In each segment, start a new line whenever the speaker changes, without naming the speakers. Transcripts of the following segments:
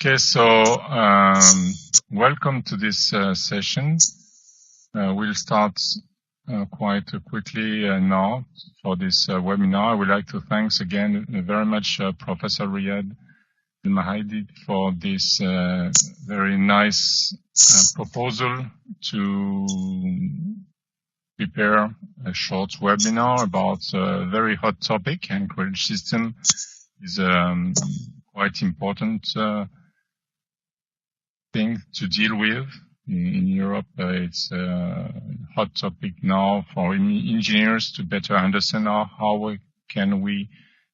Okay, so welcome to this session. We'll start quite quickly now for this webinar. I would like to thank again very much Professor Riyad Al-Mahdi for this very nice proposal to prepare a short webinar about a very hot topic, and credit system is quite important thing to deal with. In Europe, it's a hot topic now for engineers to better understand how can we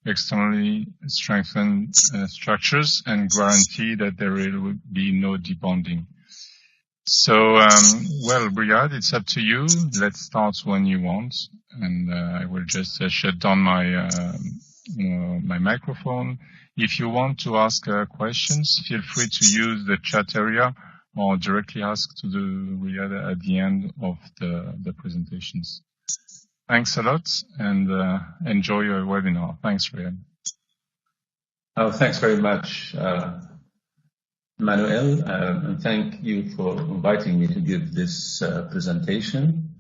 externally strengthen structures and guarantee that there will be no debonding. So, well, Riyad, it's up to you. Let's start when you want, and I will just shut down my my microphone. If you want to ask questions, feel free to use the chat area or directly ask to the Riyad at the end of the presentations. Thanks a lot, and enjoy your webinar. Thanks, Riyad.
Oh, thanks very much, Manuel, and thank you for inviting me to give this presentation.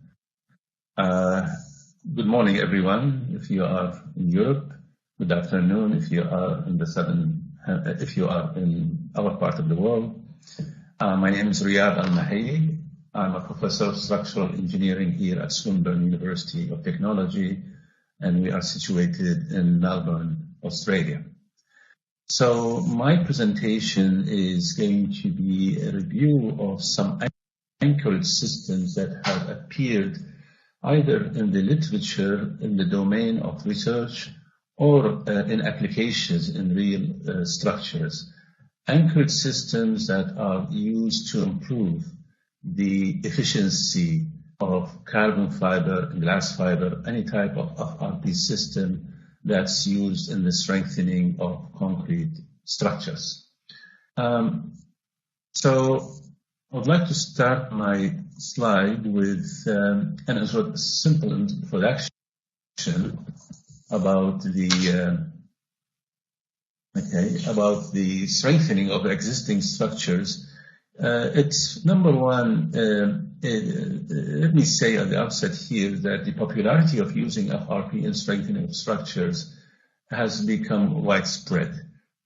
Good morning, everyone. If you are in Europe, good afternoon. If you are in if you are in our part of the world. My name is Riyad Al-Mahdi. I'm a professor of structural engineering here at Swinburne University of Technology, and we are situated in Melbourne, Australia. So my presentation is going to be a review of some anchored systems that have appeared either in the literature in the domain of research or in applications in real structures. Anchored systems that are used to improve the efficiency of carbon fiber, glass fiber, any type of FRP system that's used in the strengthening of concrete structures. So I would like to start my slide with a simple introduction about the strengthening of existing structures. It's number one, let me say at the outset here that the popularity of using FRP in strengthening of structures has become widespread.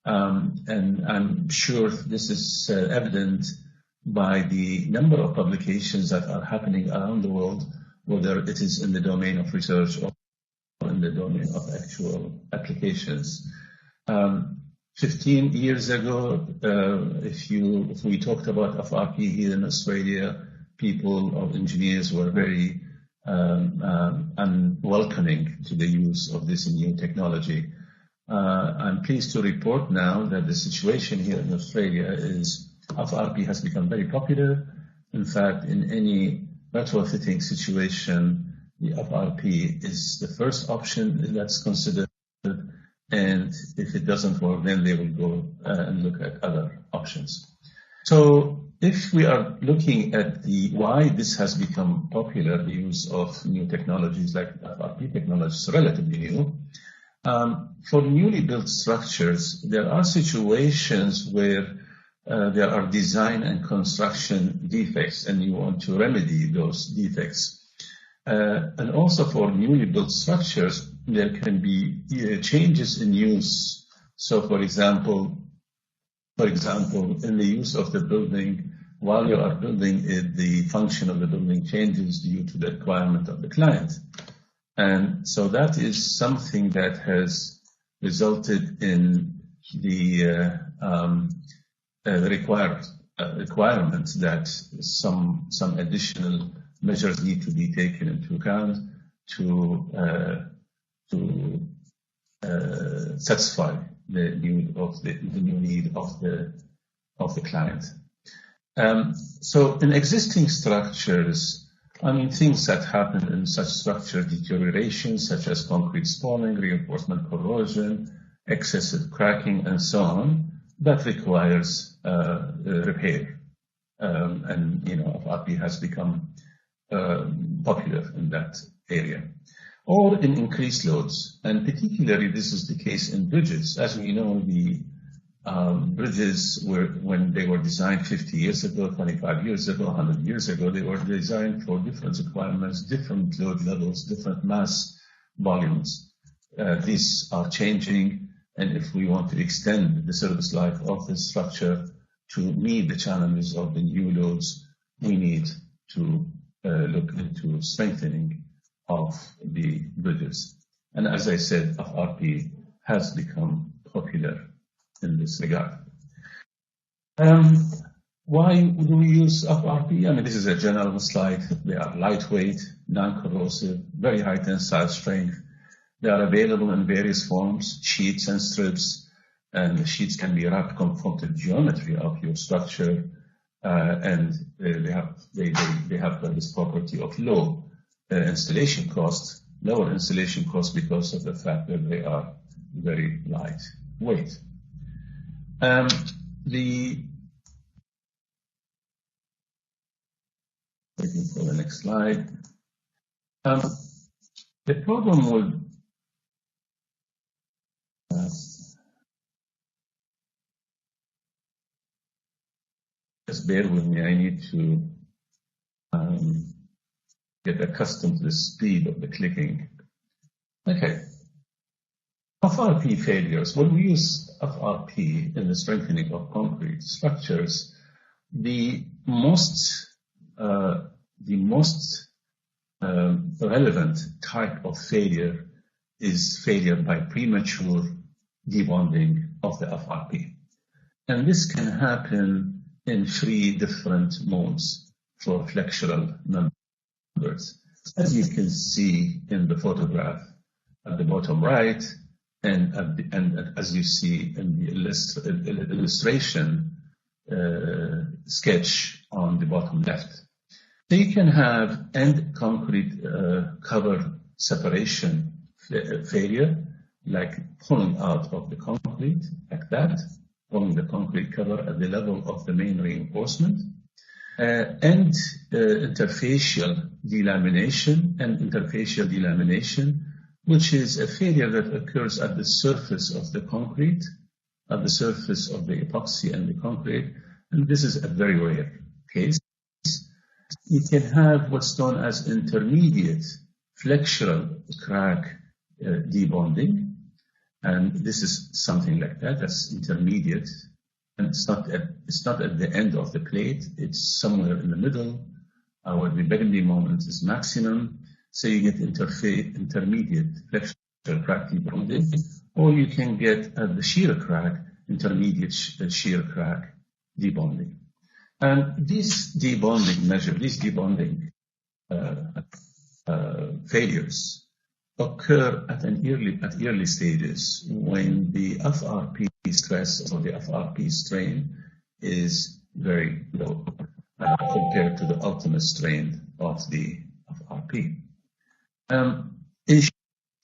And I'm sure this is evident by the number of publications that are happening around the world, whether it is in the domain of research or in the domain of actual applications. 15 years ago, if we talked about FRP here in Australia, people or engineers were very unwelcoming to the use of this new technology. I'm pleased to report now that the situation here in Australia is FRP has become very popular. In fact, in any retrofitting situation, the FRP is the first option that's considered, and if it doesn't work, then they will go and look at other options. So if we are looking at why this has become popular, the use of new technologies like FRP technology is relatively new. For newly built structures, there are situations where there are design and construction defects, and you want to remedy those defects. And also for newly built structures, there can be changes in use. So, for example, in the use of the building, while you are building it, the function of the building changes due to the requirement of the client. And so that is something that has resulted in the requirement that some additional measures need to be taken into account to satisfy the need of the client. So in existing structures, I mean, things that happen in such structure deterioration, such as concrete spalling, reinforcement corrosion, excessive cracking, and so on, that requires repair. And FRP has become popular in that area. Or in increased loads, and particularly this is the case in bridges. As we know, the bridges were, when they were designed 50 years ago, 25 years ago, 100 years ago, they were designed for different requirements, different load levels, different mass volumes. These are changing, and if we want to extend the service life of the structure to meet the challenges of the new loads, we need to look into strengthening of the bridges. And as I said, FRP has become popular in this regard. Why do we use FRP? I mean, this is a general slide. They are lightweight, non-corrosive, very high tensile strength. They are available in various forms, sheets and strips, and the sheets can be wrapped conform to the geometry of your structure, and they have this property of low installation costs, lower installation costs because of the fact that they are very lightweight. Waiting for the next slide. The problem with just bear with me, I need to get accustomed to the speed of the clicking. Okay. FRP failures. When we use FRP in the strengthening of concrete structures, the most relevant type of failure is failure by premature debonding of the FRP. And this can happen in 3 different modes for flexural members. As you can see in the photograph at the bottom right, and as you see in the illustration sketch on the bottom left. So you can have end concrete cover separation failure, like pulling out of the concrete, like that, pulling the concrete cover at the level of the main reinforcement, and interfacial delamination, which is a failure that occurs at the surface of the concrete, at the surface of the epoxy and the concrete, and this is a very rare case. You can have what's known as intermediate flexural crack debonding, and this is something like that. That's intermediate, and it's not at the end of the plate. It's somewhere in the middle, where the bending moment is maximum. So you get intermediate flexural crack debonding, or you can get at the shear crack, intermediate shear crack debonding. And these debonding failures occur at early stages when the FRP stress or the FRP strain is very low compared to the ultimate strain of the FRP. In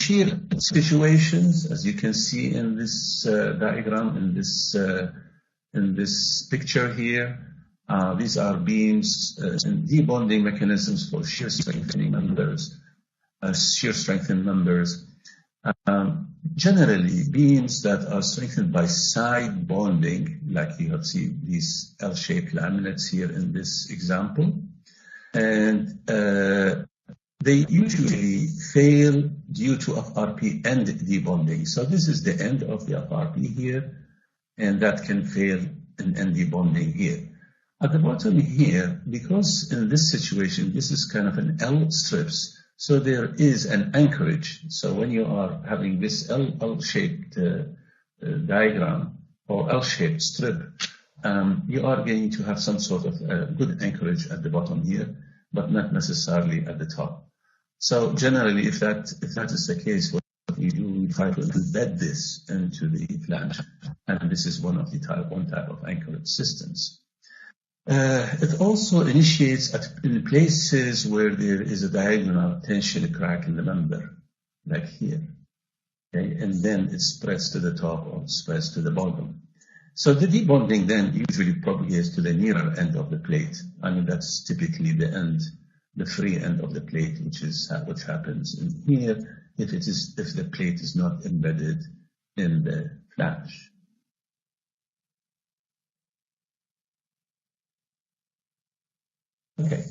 shear situations, as you can see in this diagram, in this picture here, these are beams and debonding mechanisms for shear strengthening members. Generally, beams that are strengthened by side bonding, like you have seen these L-shaped laminates here in this example, and they usually fail due to FRP end debonding. So this is the end of the FRP here, and that can fail in end debonding here. At the bottom here, because in this situation, this is kind of an L strips, so there is an anchorage. So when you are having this L-shaped diagram or L-shaped strip, you are going to have some sort of good anchorage at the bottom here, but not necessarily at the top. So generally, if that is the case, what we do, we try to embed this into the flange, and this is one type of anchorage systems. It also initiates in places where there is a diagonal tension crack in the member, like here, okay? And then it spreads to the top or spreads to the bottom. So the debonding then usually propagates to the nearer end of the plate. I mean, that's typically the free end of the plate, which is what happens in here if the plate is not embedded in the flange. Okay.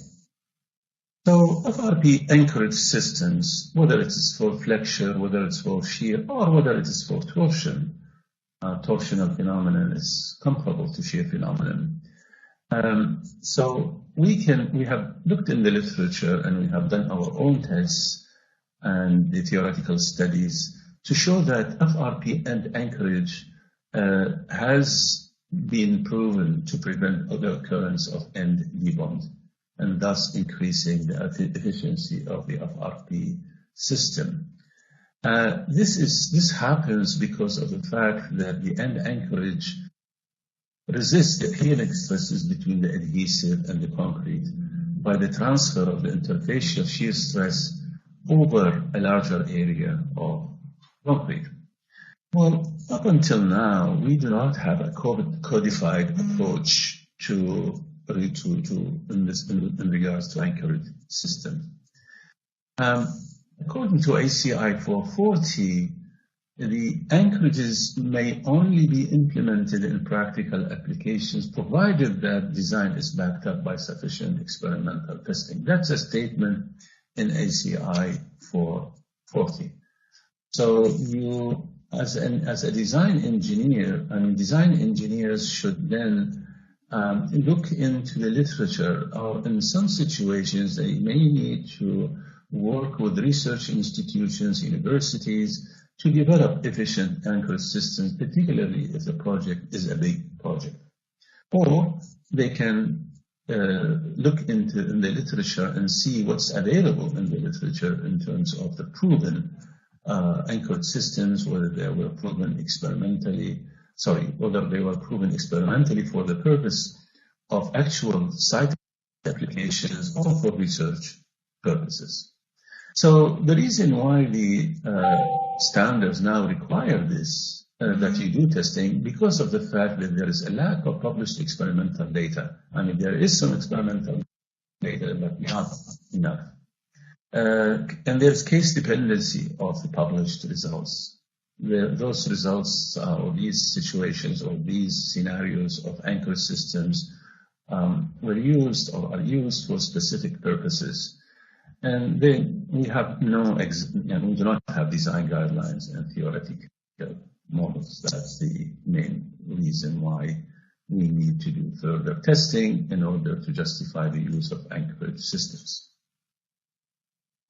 So FRP anchored systems, whether it is for flexure, whether it's for shear, or whether it is for torsion, torsional phenomenon is comparable to shear phenomenon. So we have looked in the literature and we have done our own tests and the theoretical studies to show that FRP end anchorage has been proven to prevent the occurrence of end debond, and thus increasing the efficiency of the FRP system. This happens because of the fact that the end anchorage resists the healing stresses between the adhesive and the concrete by the transfer of the interfacial shear stress over a larger area of concrete. Well, up until now, we do not have a codified approach in regards to anchored systems. According to ACI 440, the anchorages may only be implemented in practical applications provided that design is backed up by sufficient experimental testing. That's a statement in ACI 440. So you, as a design engineer, design engineers should then look into the literature, or in some situations they may need to work with research institutions, universities, to develop efficient anchor systems, particularly if the project is a big project. Or they can look in the literature and see what's available in the literature in terms of the proven anchored systems, whether they were proven experimentally for the purpose of actual site applications or for research purposes. So the reason why the standards now require this, that you do testing, because of the fact that there is a lack of published experimental data. There is some experimental data, but not enough. And there's case dependency of the published results. Those results or these situations or these scenarios of anchor systems were used or are used for specific purposes. And then we have we do not have design guidelines and theoretical models. That's the main reason why we need to do further testing in order to justify the use of anchored systems.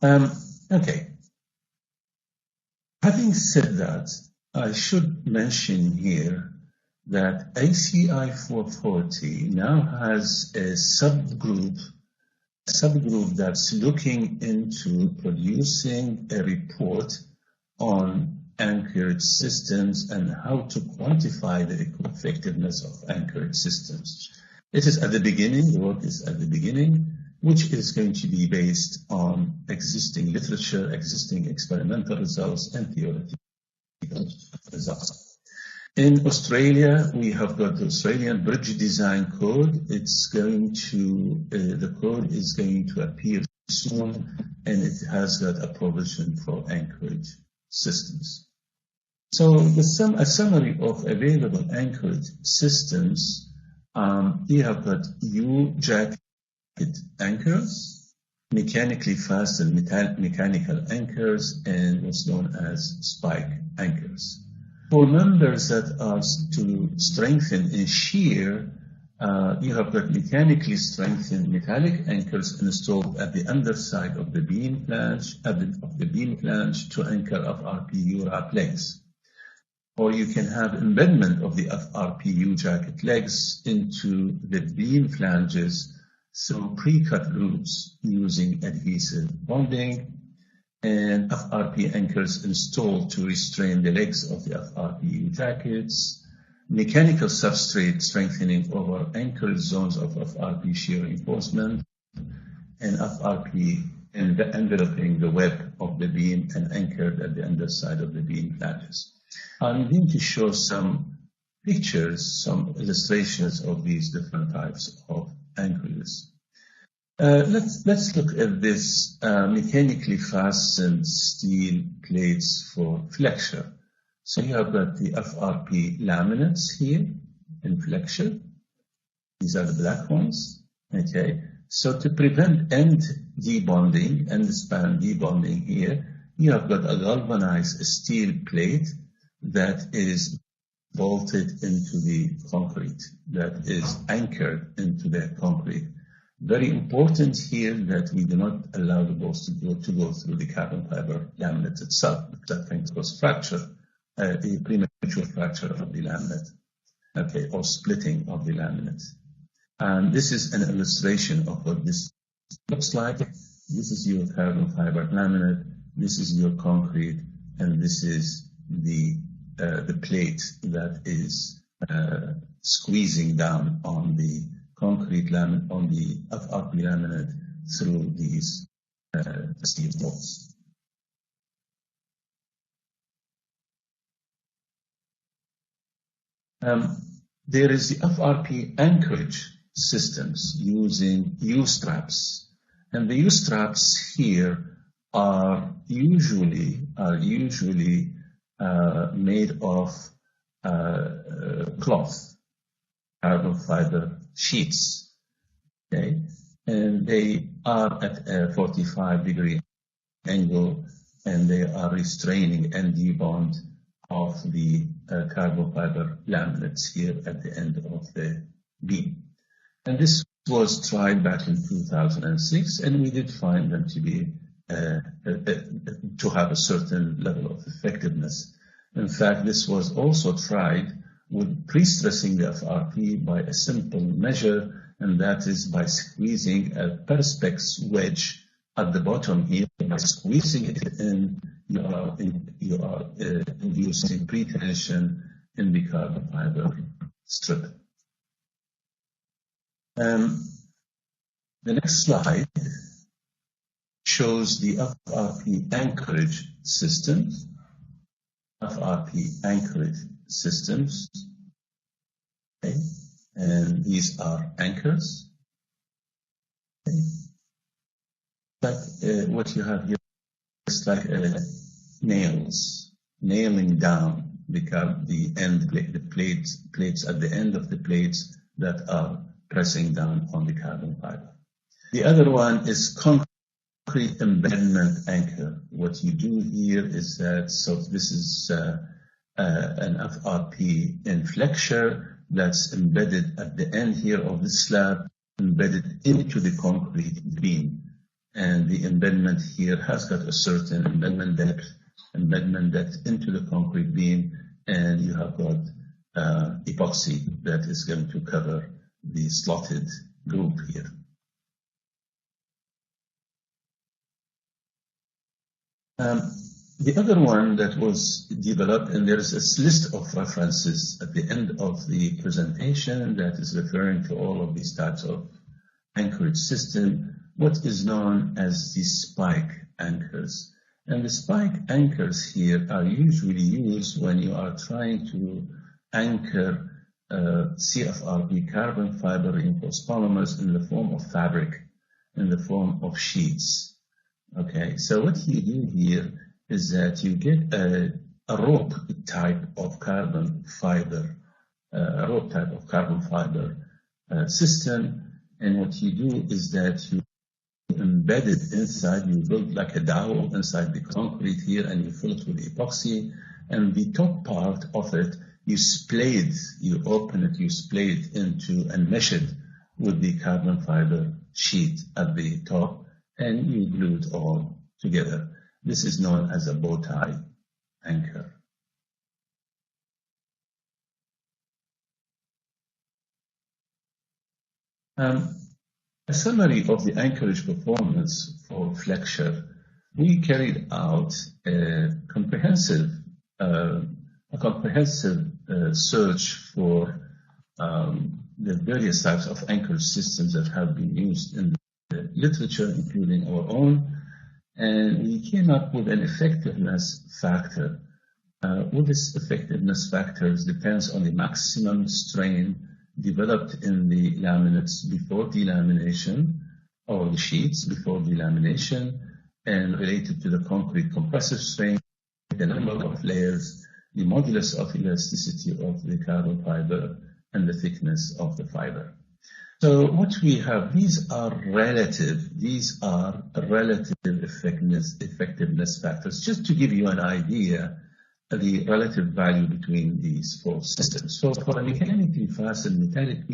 Okay. Having said that, I should mention here that ACI 440 now has a subgroup that's looking into producing a report on anchored systems and how to quantify the effectiveness of anchored systems. It is at the beginning, the work is at the beginning, which is going to be based on existing literature, existing experimental results, and theoretical results. In Australia, we have got the Australian Bridge Design Code. The code is going to appear soon, and it has got a provision for anchored systems. So a summary of available anchored systems, you have got U-jacket anchors, mechanically fastened mechanical anchors, and what's known as spike anchors. For members that are to strengthen in shear, you have got mechanically strengthened metallic anchors installed at the underside of the beam flange, to anchor FRP URAP legs. Or you can have embedment of the FRP U-jacket legs into the beam flanges through pre-cut grooves using adhesive bonding, and FRP anchors installed to restrain the legs of the FRP U-jackets, mechanical substrate strengthening over anchored zones of FRP shear reinforcement, and FRP enveloping the web of the beam and anchored at the underside of the beam flanges. I'm going to show some pictures, some illustrations of these different types of anchors. Let's look at this mechanically fastened steel plates for flexure. So you have got the FRP laminates here in flexure. These are the black ones. Okay. So to prevent end debonding, end span debonding here, you have got a galvanized steel plate that is bolted into the concrete, that is anchored into the concrete. Very important here that we do not allow the bolts to go through the carbon fiber laminate itself, because that can cause fracture, a premature fracture of the laminate, okay, or splitting of the laminate. And this is an illustration of what this looks like. This is your carbon fiber laminate, this is your concrete, and this is the plate that is squeezing down on the concrete laminate, on the FRP laminate through these steel bolts. There is the FRP anchorage systems using U-straps, and the U-straps here are usually made of cloth, carbon fiber sheets, okay, and they are at a 45-degree angle, and they are restraining and debond of the carbon fiber laminates here at the end of the beam. And this was tried back in 2006, and we did find them to be to have a certain level of effectiveness. In fact, this was also tried with pre-stressing the FRP by a simple measure, and that is by squeezing a perspex wedge at the bottom here. By squeezing it in, you are inducing pre-tension in the carbon fiber strip. The next slide shows the FRP anchorage systems. FRP anchorage systems, okay, and these are anchors. Okay. Like what you have here is like nails, nailing down the plates at the end of the plates that are pressing down on the carbon fiber. The other one is concrete embedment anchor. What you do here is that, so this is an FRP inflexure that's embedded at the end here of the slab, embedded into the concrete beam. And the embedment here has got a certain embedment depth into the concrete beam, and you have got epoxy that is going to cover the slotted groove here. The other one that was developed, and there is a list of references at the end of the presentation that is referring to all of these types of anchorage system, what is known as the spike anchors. And the spike anchors here are usually used when you are trying to anchor CFRP, carbon fiber reinforced polymers, in the form of fabric, in the form of sheets. Okay, so what you do here is that you get a rope type of carbon fiber, system, and what you do is that you embed it inside, you build like a dowel inside the concrete here, and you fill it with epoxy, and the top part of it, you splay it, you open it, you splay it into and mesh it with the carbon fiber sheet at the top, and you glue it all together. This is known as a bow tie anchor. A summary of the anchorage performance for flexure. We carried out a comprehensive search for the various types of anchorage systems that have been used in the literature, including our own, and we came up with an effectiveness factor. What this effectiveness factor depends on the maximum strain developed in the laminates before delamination, or the sheets before delamination, and related to the concrete compressive strain, the number of layers, the modulus of elasticity of the carbon fiber, and the thickness of the fiber. So what we have, these are relative effectiveness factors, just to give you an idea of the relative value between these four systems. So for a mechanically fastened metallic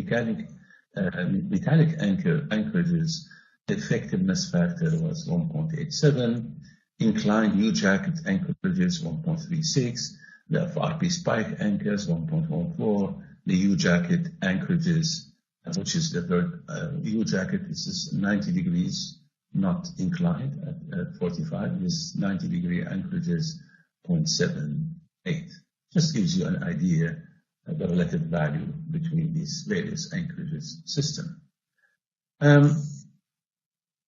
anchorages, the effectiveness factor was 1.87, inclined U-jacket anchorages 1.36, the FRP spike anchors 1.14, the U-jacket anchorages, which is the third U-jacket, this is 90 degrees, not inclined at 45, this 90-degree anchorages 0.78. Just gives you an idea of the relative value between these various anchorages system.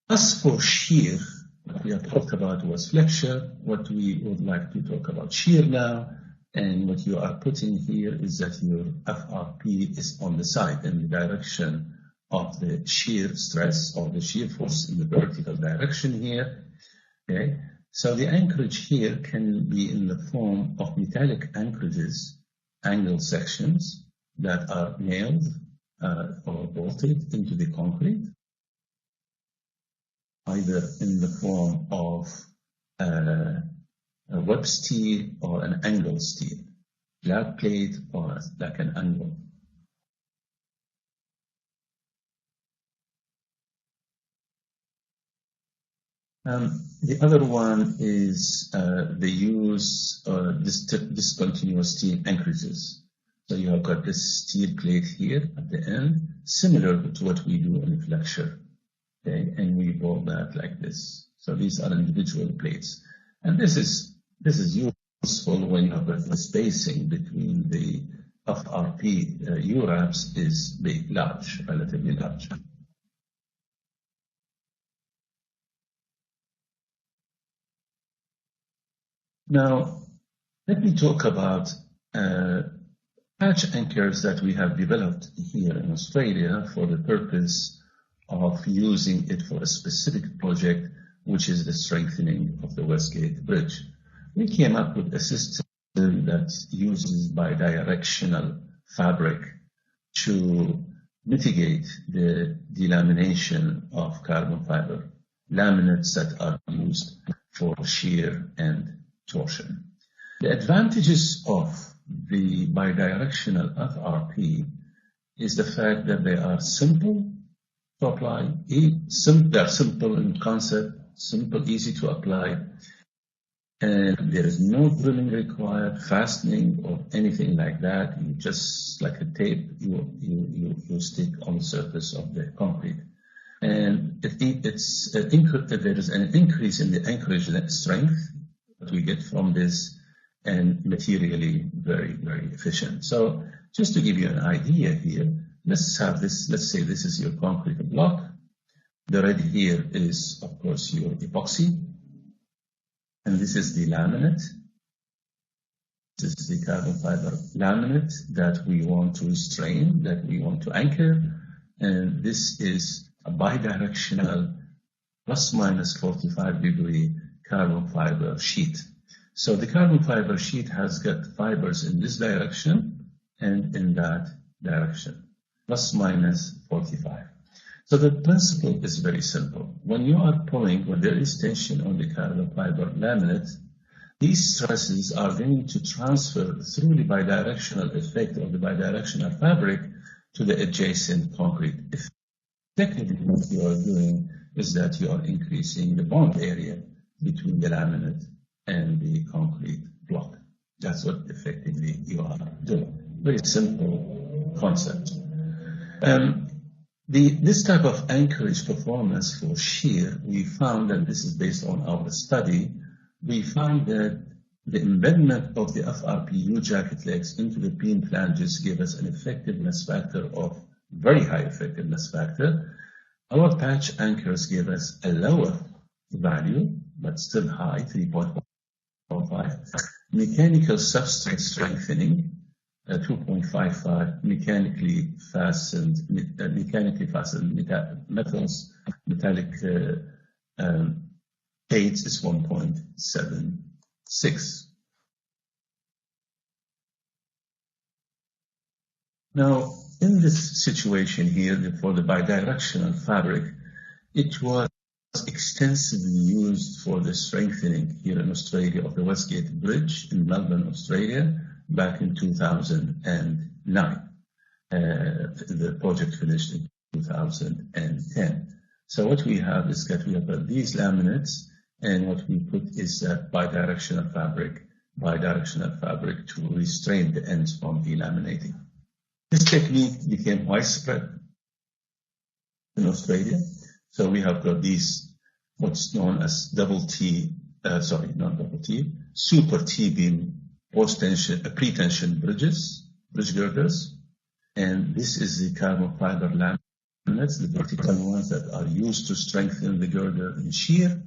As for shear, what we have talked about was flexure. What we would like to talk about shear now, and what you are putting here is that your FRP is on the side in the direction of the shear stress or the shear force in the vertical direction here. Okay, so the anchorage here can be in the form of metallic anchorages, angle sections that are nailed or bolted into the concrete, either in the form of a web steel or an angle steel, flat plate or like an angle. The other one is the use discontinuous steel anchorages. So you have got this steel plate here at the end, similar to what we do in flexure. Okay, and we bolt that like this. So these are individual plates, and this is useful when you have the spacing between the FRP U-wraps is large, relatively large. Now, let me talk about patch anchors that we have developed here in Australia for the purpose of using it for a specific project, which is the strengthening of the Westgate Bridge. We came up with a system that uses bidirectional fabric to mitigate the delamination of carbon fiber laminates that are used for shear and torsion. The advantages of the bidirectional FRP is the fact that they are simple to apply, they're simple in concept, simple, easy to apply, and there is no drilling required, fastening or anything like that. You just, like a tape, you stick on the surface of the concrete. And there is an increase in the anchorage strength that we get from this, and materially very, very efficient. So just to give you an idea here, let's say this is your concrete block. The red here is, of course, your epoxy, and this is the laminate. This is the carbon fiber laminate that we want to strain, that we want to anchor, and this is a bidirectional plus minus 45-degree carbon fiber sheet. So the carbon fiber sheet has got fibers in this direction and in that direction, plus minus 45. So the principle is very simple. When you are pulling, when there is tension on the carbon fiber laminate, these stresses are going to transfer through the bidirectional effect of the bidirectional fabric to the adjacent concrete. Technically, what you are doing is that you are increasing the bond area between the laminate and the concrete block. That's what effectively you are doing. Very simple concept. This type of anchorage performance for shear, we found, and this is based on our study, we found that the embedment of the FRP U-jacket legs into the beam flanges gave us an effectiveness factor of very high effectiveness factor. Our patch anchors gave us a lower value, but still high, 3.45. Mechanical substrate strengthening, 2.55. Mechanically fastened metals, metallic plates is 1.76. Now, in this situation here, for the bidirectional fabric, it was extensively used for the strengthening here in Australia of the Westgate Bridge in Melbourne, Australia, back in 2009. The project finished in 2010. So what we have is that we have these laminates, and what we put is a bidirectional fabric to restrain the ends from delaminating. This technique became widespread in Australia. So we have got these, what's known as super T-beam post-tension, pre-tension bridge girders. And this is the carbon fiber laminates, the vertical ones that are used to strengthen the girder in shear.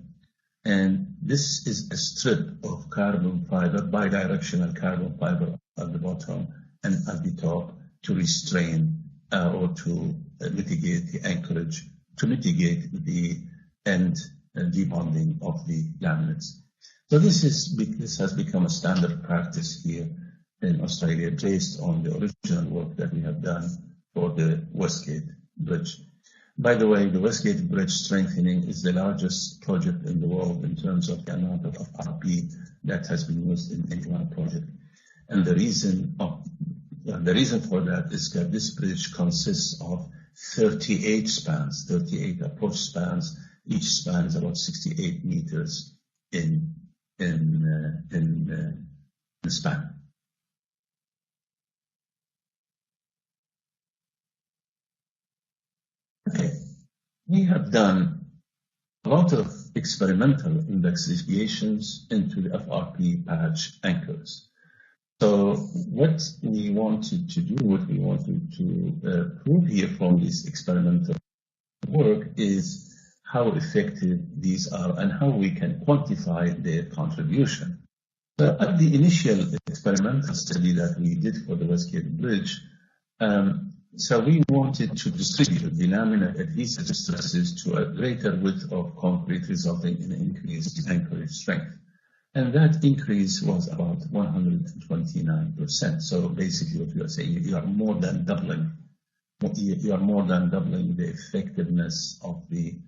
And this is a strip of carbon fiber, bidirectional carbon fiber at the bottom and at the top to restrain or to mitigate the anchorage, to mitigate the end debonding of the laminates. So this has become a standard practice here in Australia based on the original work that we have done for the Westgate Bridge. By the way, the Westgate Bridge strengthening is the largest project in the world in terms of the amount of RP that has been used in any one project. And the reason for that is that this bridge consists of 38 spans, 38 approach spans. Each span is about 68 meters in span. Okay, we have done a lot of experimental investigations into the FRP patch anchors. So what we wanted to prove here from this experimental work is how effective these are and how we can quantify their contribution. So at the initial experimental study that we did for the Westgate Bridge, so we wanted to distribute the laminate adhesive stresses to a greater width of concrete, resulting in increased anchorage strength. And that increase was about 129%. So basically what we are saying, you are more than doubling the effectiveness of the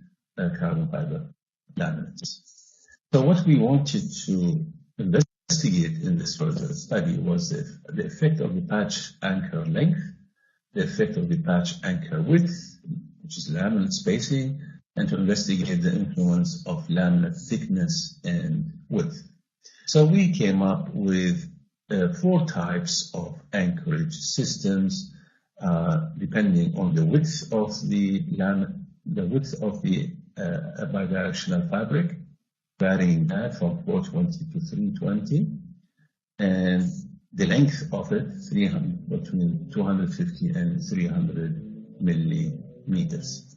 carbon fiber laminates. So what we wanted to investigate in this further study was the effect of the patch anchor length, the effect of the patch anchor width, which is laminate spacing, and to investigate the influence of laminate thickness and width. So we came up with 4 types of anchorage systems, depending on the width of the bidirectional fabric, varying that from 420 to 320, and the length of it between 250 and 300 millimeters.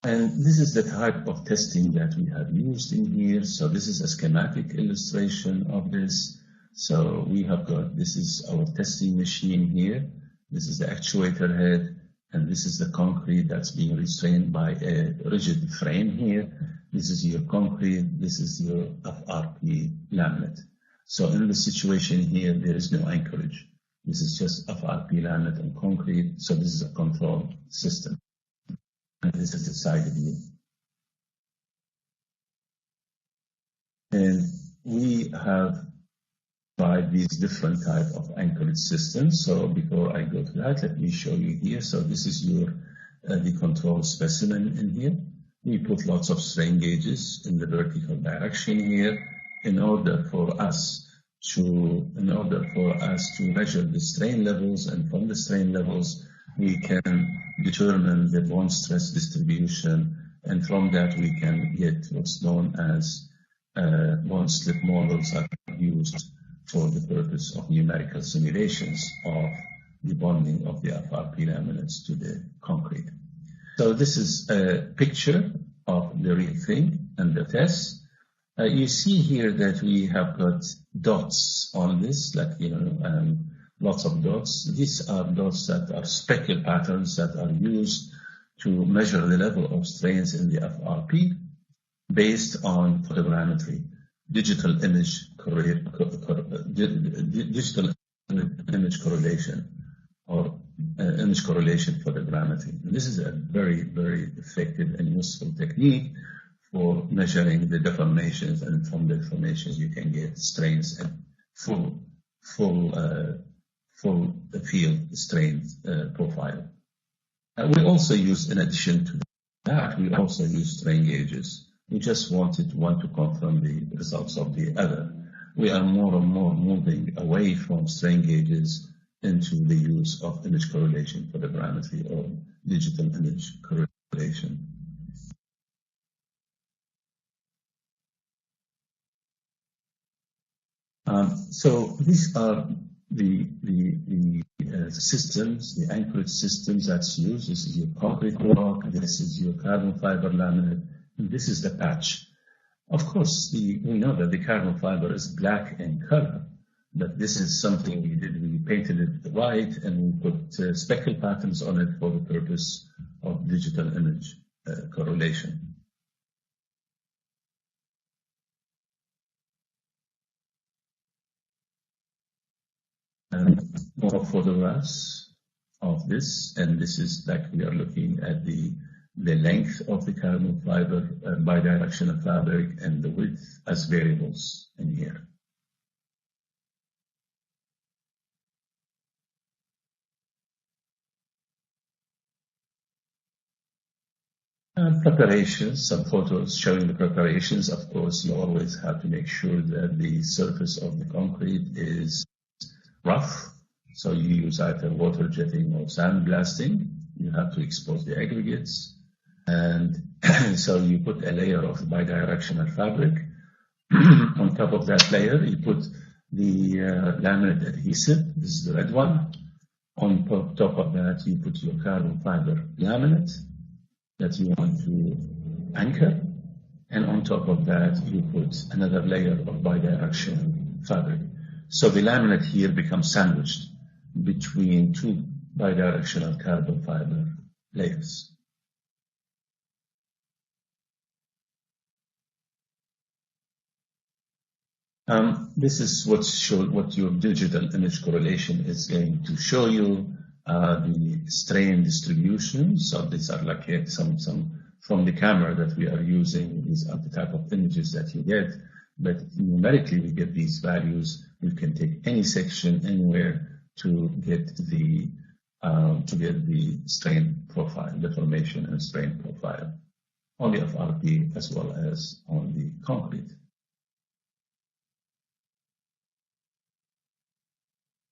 And this is the type of testing that we have used in here. So this is a schematic illustration of this. So we have got, this is our testing machine here. This is the actuator head, and this is the concrete that's being restrained by a rigid frame here. This is your concrete, this is your FRP laminate. So in the situation here, there is no anchorage. This is just FRP laminate and concrete. So this is a control system. And this is the side view. And we have tried these different type of anchorage systems. So before I go to that, let me show you here. So this is your the control specimen in here. We put lots of strain gauges in the vertical direction here in order for us to measure the strain levels, and from the strain levels we can determine the bond stress distribution, and from that we can get what's known as bond slip models that are used for the purpose of numerical simulations of the bonding of the FRP laminates to the concrete. So this is a picture of the real thing and the test. You see here that we have got dots on this, like, lots of dots. These are dots that are speckle patterns that are used to measure the level of strains in the FRP based on photogrammetry, digital image digital image correlation or image correlation photogrammetry. And this is a very, very effective and useful technique for measuring the deformations, and from the deformations you can get strains and full field strain profile. We also use, in addition to that, we also use strain gauges. We just wanted one to confirm the results of the other. We are more and more moving away from strain gauges into the use of image correlation photogrammetry or digital image correlation. So these are the systems, the anchorage systems that's used. This is your concrete block, this is your carbon fiber laminate, and this is the patch. Of course, we know that the carbon fiber is black in color, but this is something we did. We painted it white and we put speckle patterns on it for the purpose of digital image correlation. And more photographs of this, and this is like we are looking at the length of the carbon fiber bidirectional fabric and the width as variables in here. Preparations, some photos showing the preparations. Of course, you always have to make sure that the surface of the concrete is rough. So you use either water jetting or sandblasting. You have to expose the aggregates. And so you put a layer of bidirectional fabric. On top of that layer, you put the laminate adhesive. This is the red one. On top of that, you put your carbon fiber laminate that you want to anchor. And on top of that, you put another layer of bidirectional fabric. So the laminate here becomes sandwiched between two bidirectional carbon fiber layers. This is what your digital image correlation is going to show you. The strain distribution. So these are like some from the camera that we are using. These are the type of images that you get. But numerically, we get these values. You can take any section anywhere to get the strain profile, deformation and strain profile on the FRP as well as on the concrete.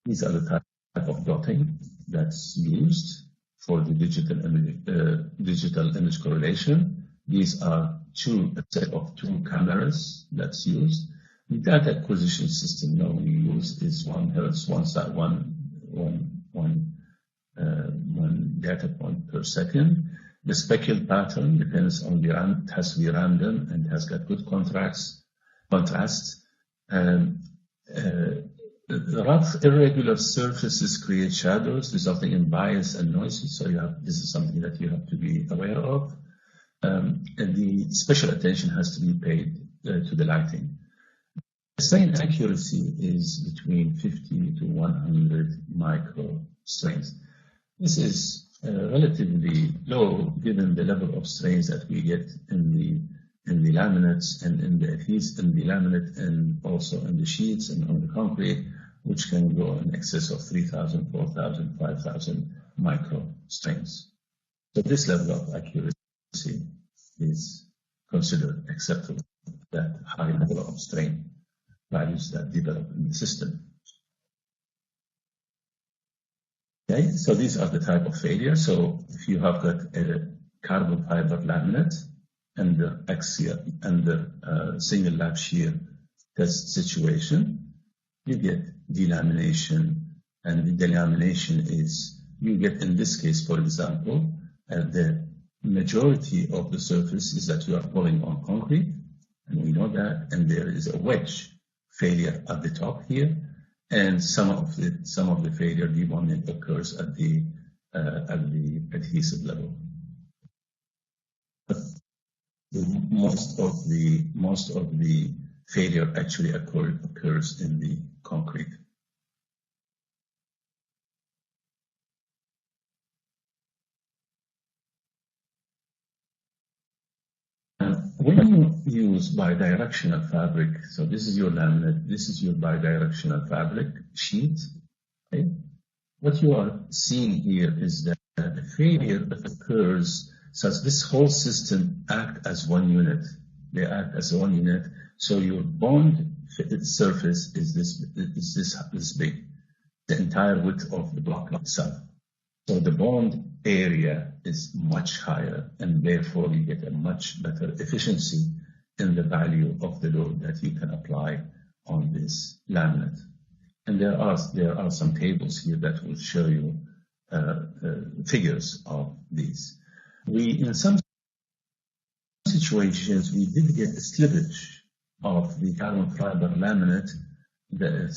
These are the type of dotting that's used for the digital image correlation. These are a set of two cameras that's used. The data acquisition system normally used is 1 Hz, one data point per second. The speckle pattern depends on it has to be random and has got good contrast. The rough, irregular surfaces create shadows, resulting in bias and noise. So this is something that you have to be aware of. And the special attention has to be paid to the lighting. The strain accuracy is between 50 to 100 micro strains. This is relatively low given the level of strains that we get in the laminates and in the adhesive, in the laminate and also in the sheets and on the concrete, which can go in excess of 3,000, 4,000, 5,000 micro strains. So this level of accuracy is considered acceptable, that high level of strain values that develop in the system. Okay, so these are the type of failure. So if you have got a carbon fiber laminate under axial, under single lap shear test situation, you get delamination, and the delamination is, you get in this case, for example, the majority of the surface is that you are pouring on concrete, and we know that, and there is a wedge failure at the top here, and some of the failure debonding occurs at the adhesive level. But most of the failure actually occurs in the concrete. When you use bidirectional fabric, so this is your laminate, this is your bidirectional fabric sheet, okay? What you are seeing here is that a failure that occurs, such this whole system act as one unit. They act as one unit, so your bond surface is this big, the entire width of the block itself. So the bond area is much higher, and therefore you get a much better efficiency in the value of the load that you can apply on this laminate. And there are some tables here that will show you figures of these. In some situations, we did get a slippage of the carbon fiber laminate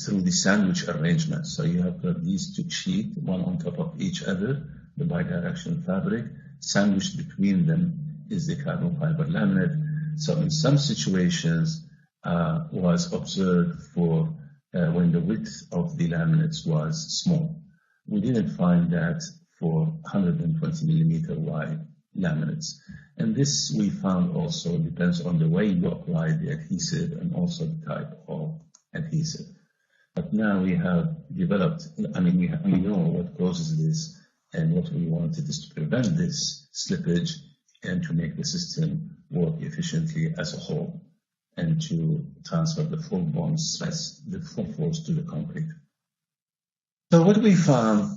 through the sandwich arrangement. So you have got these two sheets, one on top of each other, the bidirectional fabric. Sandwiched between them is the carbon fiber laminate. So in some situations was observed for when the width of the laminates was small. We didn't find that for 120 millimeter wide laminates. And this we found also depends on the way you apply the adhesive and also the type of adhesive. But now we have developed, we know what causes this, and what we wanted is to prevent this slippage and to make the system work efficiently as a whole, and to transfer the full bond stress, the full force to the concrete. So what we found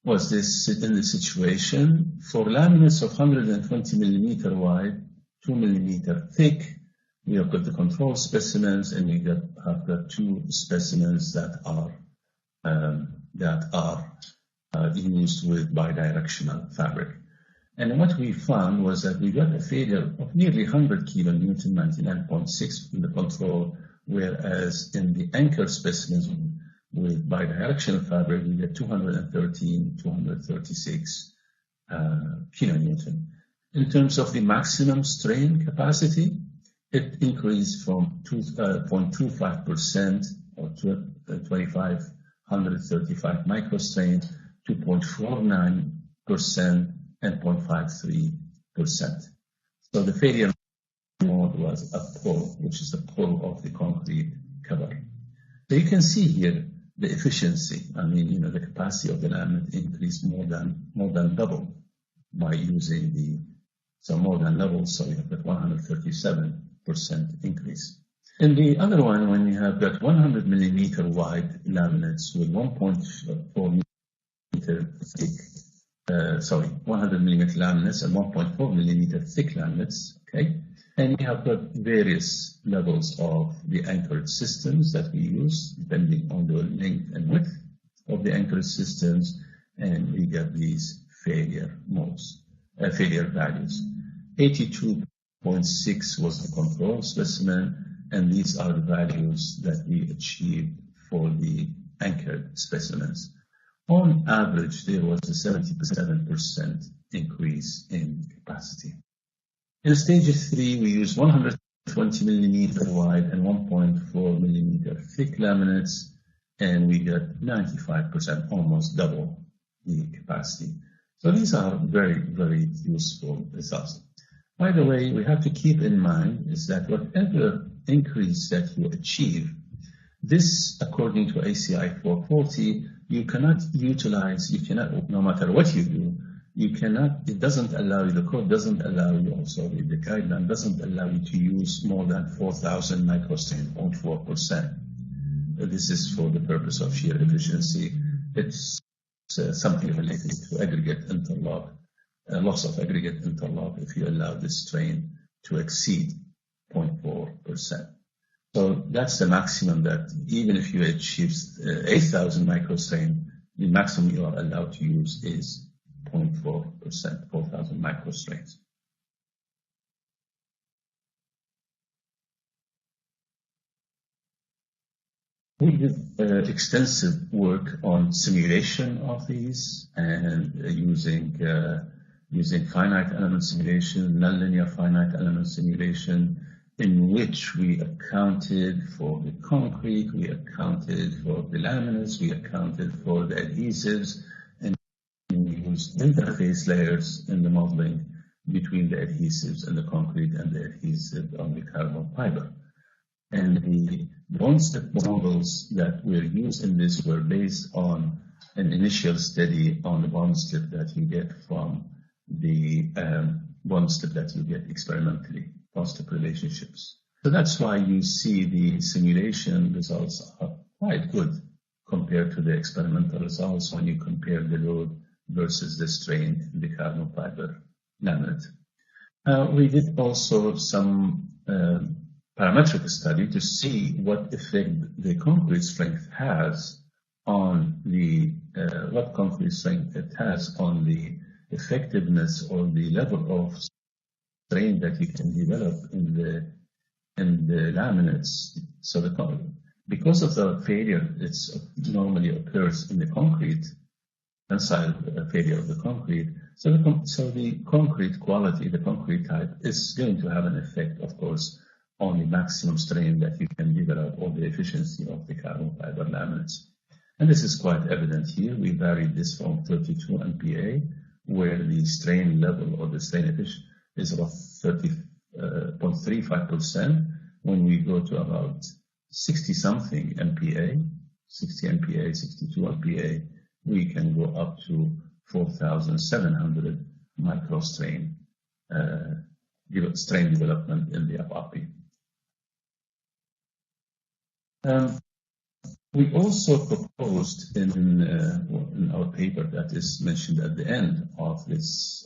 was this in the situation for laminates of 120 millimeter wide, 2 millimeter thick. We have got the control specimens, and we have got two specimens that are used with bidirectional fabric. And what we found was that we got a failure of nearly 100 kilonewton, 99.6 in the control, whereas in the anchor specimens with bidirectional fabric, we get 213, 236 kilonewton. In terms of the maximum strain capacity, it increased from 0.25% or 2,535 microstrain to 0.49% and 0.53%. So the failure mode was a pull, which is a pull of the concrete cover. So you can see here the efficiency. The capacity of the laminate increased more than double by using more than double. So you have got 137% increase. And the other one, when you have got 100 millimeter wide laminates with 1.4 millimeter thick, 100 millimeter laminates and 1.4 millimeter thick laminates, okay? And we have got various levels of the anchored systems that we use, depending on the length and width of the anchored systems, and we get these failure values. 82.6 was the control specimen, and these are the values that we achieved for the anchored specimens. On average, there was a 77% increase in capacity. In stage 3, we used 120 millimeter wide and 1.4 millimeter thick laminates, and we got 95%, almost double the capacity. So these are very, very useful results. By the way, we have to keep in mind is that whatever increase that you achieve, this, according to ACI 440, you cannot utilize, no matter what you do, it doesn't allow you, the code doesn't allow you, the guideline doesn't allow you to use more than 4,000 microstrain, 0.4%. This is for the purpose of shear efficiency. It's something related to aggregate interlock, loss of aggregate interlock if you allow this strain to exceed 0.4%. So that's the maximum that even if you achieve 8,000 microstrain, the maximum you are allowed to use is 0.4%, 4,000 microstrains. We did extensive work on simulation of these and using finite element simulation, nonlinear finite element simulation, in which we accounted for the concrete, we accounted for the laminates, we accounted for the adhesives, and we used interface layers in the modeling between the adhesives and the concrete and the adhesive on the carbon fiber. And the bond strip models that were used in this were based on an initial study on the bond strip that you get from the bond strip that you get experimentally, bond strip relationships. So that's why you see the simulation results are quite good compared to the experimental results when you compare the load versus the strain in the carbon fiber laminate. We did also some parametric study to see what effect the concrete strength has on the effectiveness or the level of strain that you can develop in the laminates. So because of the failure, it normally occurs in the concrete, tensile failure of the concrete. So the concrete quality, the concrete type, is going to have an effect, of course, on the maximum strain that you can develop or the efficiency of the carbon fiber laminates. And this is quite evident here. We varied this from 32 MPa, where the strain level or the strain efficiency is about 30.35%. When we go to about 60-something MPa, 60 MPa, 62 MPa, we can go up to 4,700 microstrain strain development in the FRP. We also proposed in our paper that is mentioned at the end of this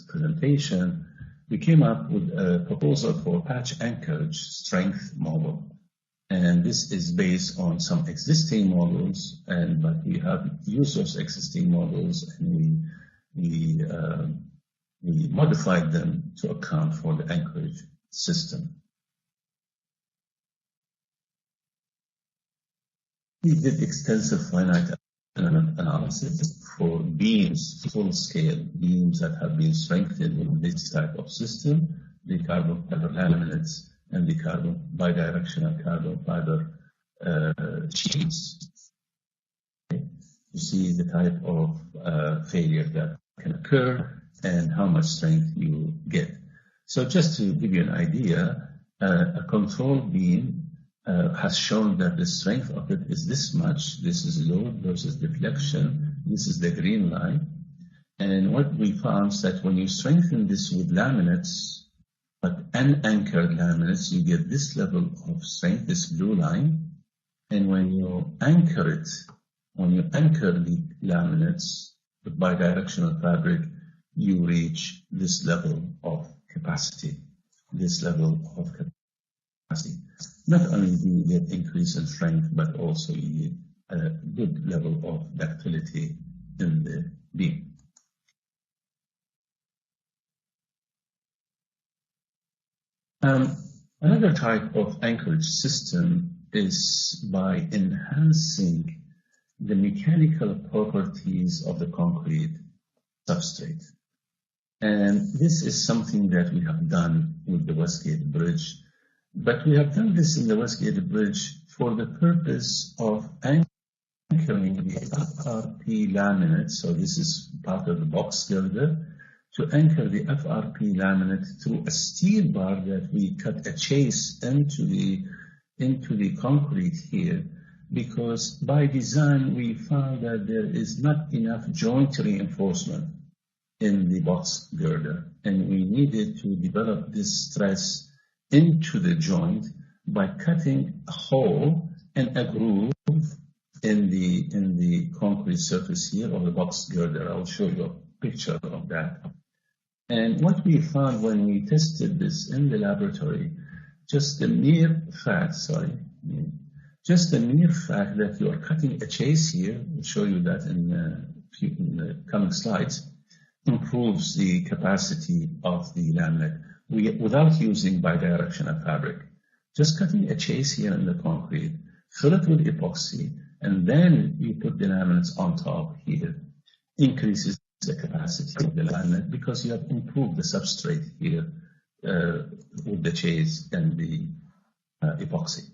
presentation, we came up with a proposal for patch anchorage strength model. And this is based on some existing models, but we have used those existing models and we modified them to account for the anchorage system. We did extensive finite element analysis for beams, full-scale beams that have been strengthened with this type of system, the carbon fiber laminates and the bidirectional carbon fiber sheets. You see the type of failure that can occur and how much strength you get. So just to give you an idea, a control beam has shown that the strength of it is this much. This is load versus deflection. This is the green line. And what we found is that when you strengthen this with laminates, but unanchored laminates, you get this level of strength, this blue line. And when you anchor it, when you anchor the laminates with bidirectional fabric, you reach this level of capacity, Not only do you get increase in strength, but also you get a good level of ductility in the beam. Another type of anchorage system is by enhancing the mechanical properties of the concrete substrate. And this is something that we have done with the Westgate Bridge. But we have done this in the Westgate Bridge for the purpose of anchoring the FRP laminate. So this is part of the box girder, to anchor the FRP laminate through a steel bar that we cut a chase into the concrete here, because by design we found that there is not enough joint reinforcement in the box girder, and we needed to develop this stress into the joint by cutting a hole and a groove in the concrete surface here of the box girder. I'll show you a picture of that. And what we found when we tested this in the laboratory, just the mere fact that you are cutting a chase here, we'll show you that in the coming slides, improves the capacity of the laminate without using bidirectional fabric. Just cutting a chase here in the concrete, fill it with epoxy, and then you put the laminates on top here, increases the capacity of the laminate because you have improved the substrate here the chase and the epoxy.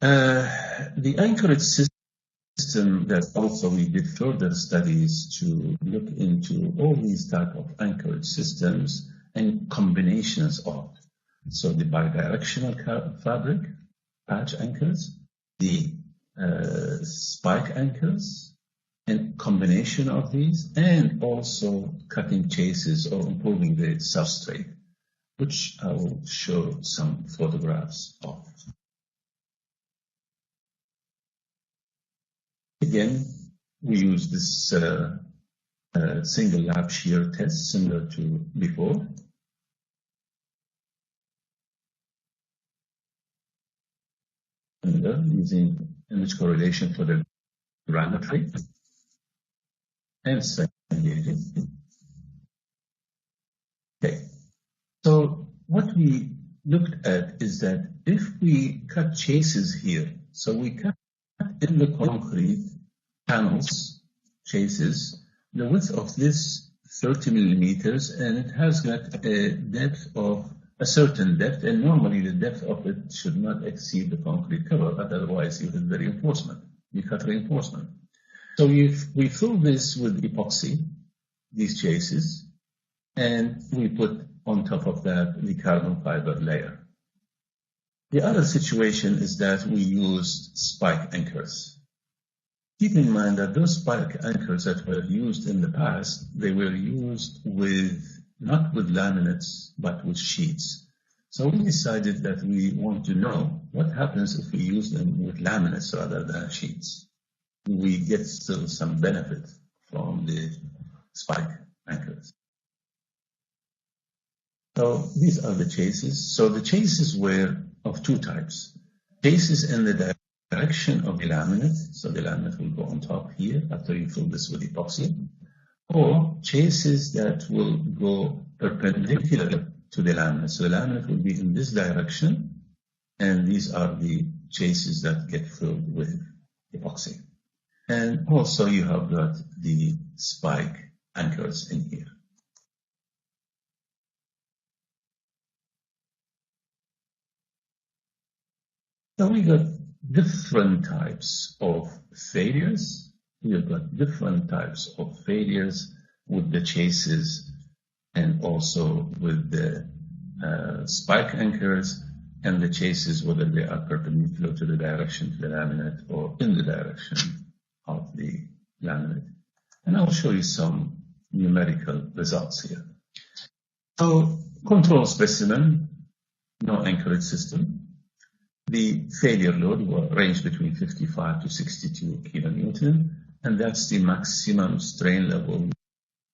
The anchorage system that also we did further studies to look into all these type of anchorage systems and combinations of. So the bidirectional fabric, patch anchors, the spike anchors, and combination of these, and also cutting chases or improving the substrate, which I will show some photographs of. Again, we use this single lap shear test similar to before. Using image correlation for the grammetry and strain gauges. Okay, so what we looked at is that if we cut chases here, so we cut in the concrete panels, chases, the width of this 30 millimeters, and it has got a depth of a certain depth, and normally the depth of it should not exceed the concrete cover, otherwise you hit the reinforcement, you cut reinforcement. So we fill this with epoxy, these chases, and we put on top of that the carbon fiber layer. The other situation is that we used spike anchors. Keep in mind that those spike anchors that were used in the past, they were used not with laminates, but with sheets. So we decided that we want to know what happens if we use them with laminates rather than sheets. We get still some benefit from the spike anchors. So these are the chases. So the chases were of two types. Chases in the direction of the laminate, so the laminate will go on top here after you fill this with epoxy, or chases that will go perpendicular to the laminate. So the laminate will be in this direction, and these are the chases that get filled with epoxy. And also you have got the spike anchors in here. So we got different types of failures. We've got different types of failures with the chases and also with the spike anchors and the chases, whether they are perpendicular to the direction of the laminate or in the direction of the laminate. And I'll show you some numerical results here. So control specimen, no anchorage system. The failure load will range between 55 to 62 kilonewton, and that's the maximum strain level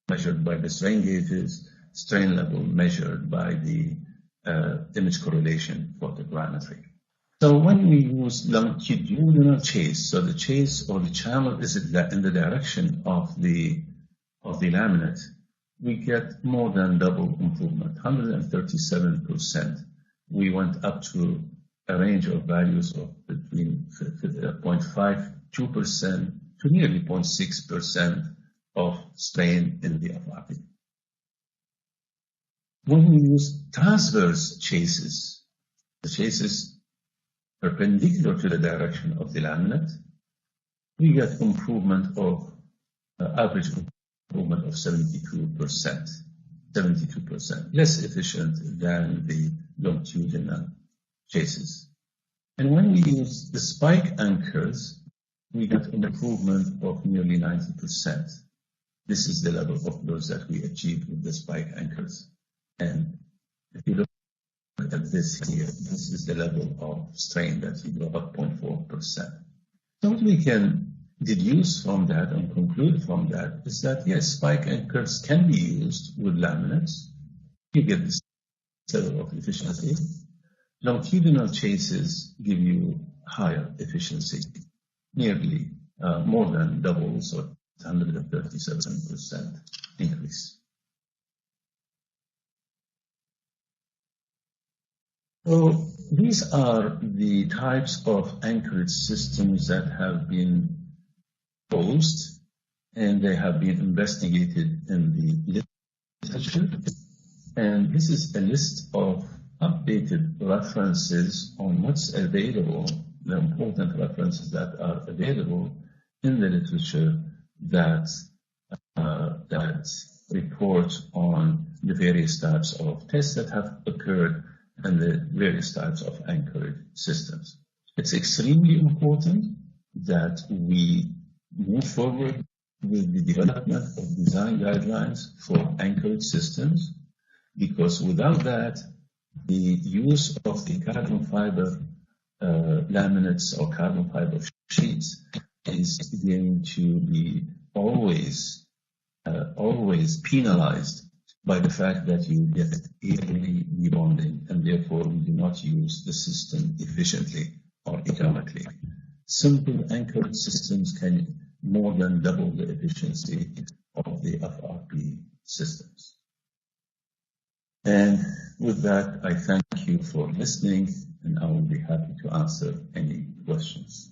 measured by the strain gauges, strain level measured by the image correlation photogrammetry. So when we use longitudinal chase, so the chase or the channel is in the direction of the laminate, we get more than double improvement, 137%. We went up to a range of values of between 0.52% to nearly 0.6% of strain in the FRP. When we use transverse chases, the chases perpendicular to the direction of the laminate, we get improvement of average improvement of 72%, less efficient than the longitudinal chases. And when we use the spike anchors, we get an improvement of nearly 90%. This is the level of those that we achieved with the spike anchors. And if you look at this here, this is the level of strain that you go up 0.4%. So what we can deduce from that and conclude from that is that, yes, spike anchors can be used with laminates. You get this level of efficiency. Longitudinal chases give you higher efficiency, nearly more than double, so 137% increase. So these are the types of anchorage systems that have been proposed, and they have been investigated in the literature. And this is a list of updated references on what's available, the important references that are available in the literature that report on the various types of tests that have occurred and the various types of anchored systems. It's extremely important that we move forward with the development of design guidelines for anchored systems, because without that, the use of the carbon fiber laminates or carbon fiber sheets is going to be always penalized by the fact that you get early debonding, and therefore we do not use the system efficiently or economically. Simple anchored systems can more than double the efficiency of the FRP systems. And with that, I thank you for listening, and I will be happy to answer any questions.